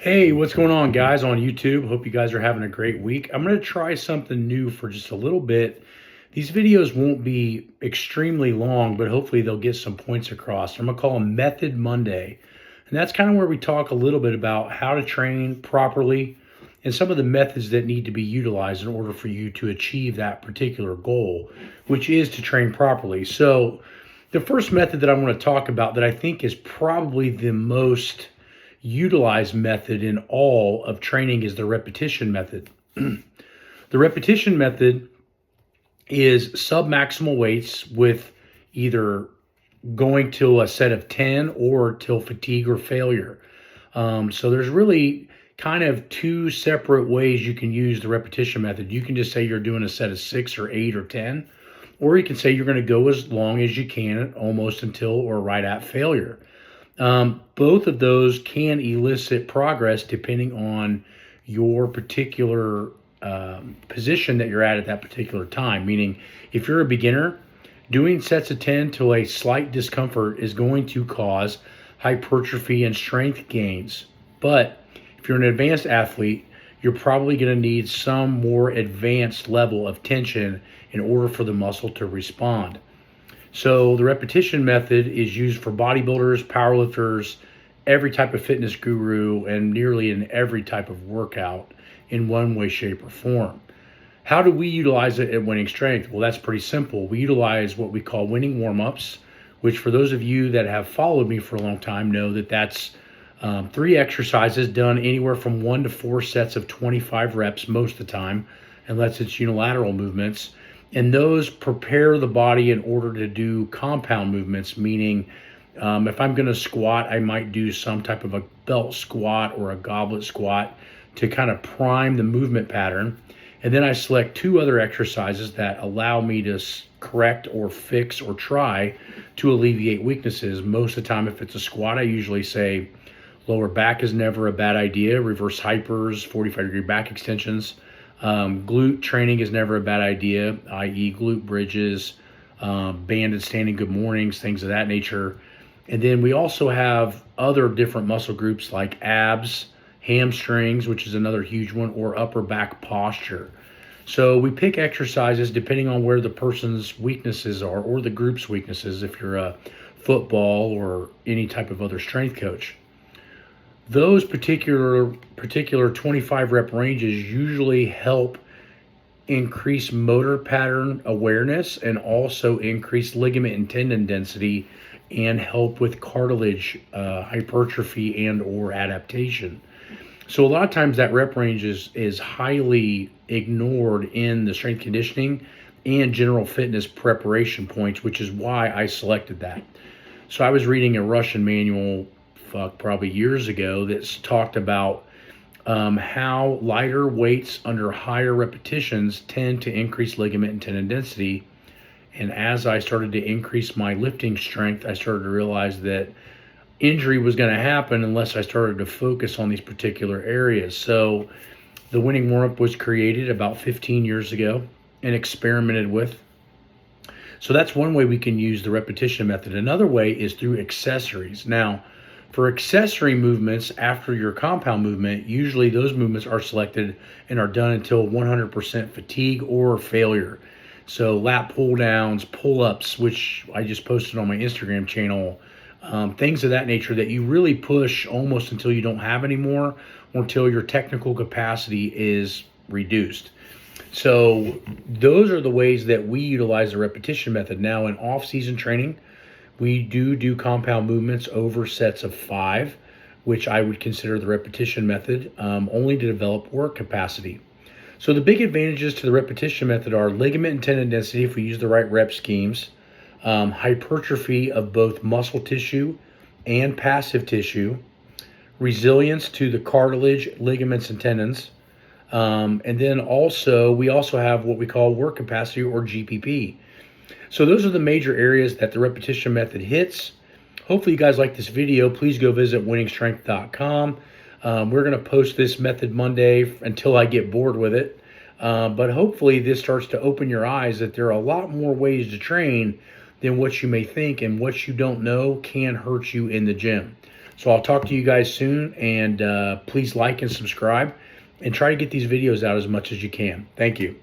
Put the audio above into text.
Hey, what's going on, guys, on YouTube? Hope you guys are having a great week. I'm going to try something new for just a little bit. These videos won't be extremely long, but hopefully they'll get some points across. I'm going to call them Method Monday. And that's kind of where we talk a little bit about how to train properly and some of the methods that need to be utilized in order for you to achieve that particular goal, which is to train properly. So, the first method that I want to talk about that I think is probably the most utilized method in all of training is the repetition method. The repetition method is submaximal weights with either going to a set of 10 or till fatigue or failure. So there's really kind of two separate ways you can use the repetition method. You can just say you're doing a set of 6 or 8 or 10, or you can say you're going to go as long as you can, almost until or right at failure. Both of those can elicit progress depending on your particular position that you're at that particular time. Meaning, if you're a beginner, doing sets of 10 to a slight discomfort is going to cause hypertrophy and strength gains. But if you're an advanced athlete, you're probably going to need some more advanced level of tension in order for the muscle to respond. So the repetition method is used for bodybuilders, powerlifters, every type of fitness guru, and nearly in every type of workout in one way, shape, or form. How do we utilize it at Winning Strength? Well, that's pretty simple. We utilize what we call winning warm-ups, which for those of you that have followed me for a long time know that that's 3 exercises done anywhere from 1 to 4 sets of 25 reps most of the time, unless it's unilateral movements. And those prepare the body in order to do compound movements, meaning if I'm going to squat, I might do some type of a belt squat or a goblet squat to kind of prime the movement pattern. And then I select 2 other exercises that allow me to correct or fix or try to alleviate weaknesses. Most of the time, if it's a squat, I usually say lower back is never a bad idea, reverse hypers, 45-degree back extensions. Glute training is never a bad idea, i.e. glute bridges, banded standing good mornings, things of that nature. And then we also have other different muscle groups like abs, hamstrings, which is another huge one, or upper back posture. So we pick exercises depending on where the person's weaknesses are, or the group's weaknesses if you're a football or any type of other strength coach. Those particular 25 rep ranges usually help increase motor pattern awareness and also increase ligament and tendon density and help with cartilage hypertrophy and or adaptation. So a lot of times that rep range is highly ignored in the strength conditioning and general fitness preparation points, which is why I selected that. So I was reading a Russian manual probably years ago that's talked about how lighter weights under higher repetitions tend to increase ligament and tendon density. And as I started to increase my lifting strength, I started to realize that injury was going to happen unless I started to focus on these particular areas. So the winning warm-up was created about 15 years ago and experimented with. So that's one way we can use the repetition method. Another way is through accessories. Now, for accessory movements after your compound movement, usually those movements are selected and are done until 100% fatigue or failure. So lat pull downs, pull-ups, which I just posted on my Instagram channel, things of that nature that you really push almost until you don't have any more or until your technical capacity is reduced. So those are the ways that we utilize the repetition method. Now in off-season training, we do compound movements over sets of 5, which I would consider the repetition method, only to develop work capacity. So the big advantages to the repetition method are ligament and tendon density if we use the right rep schemes, hypertrophy of both muscle tissue and passive tissue, resilience to the cartilage, ligaments, and tendons, and then also we also have what we call work capacity or GPP. So those are the major areas that the repetition method hits. Hopefully you guys like this video. Please go visit wenningstrength.com. We're going to post this method Monday until I get bored with it. But hopefully this starts to open your eyes that there are a lot more ways to train than what you may think, and what you don't know can hurt you in the gym. So I'll talk to you guys soon, and please like and subscribe and try to get these videos out as much as you can. Thank you.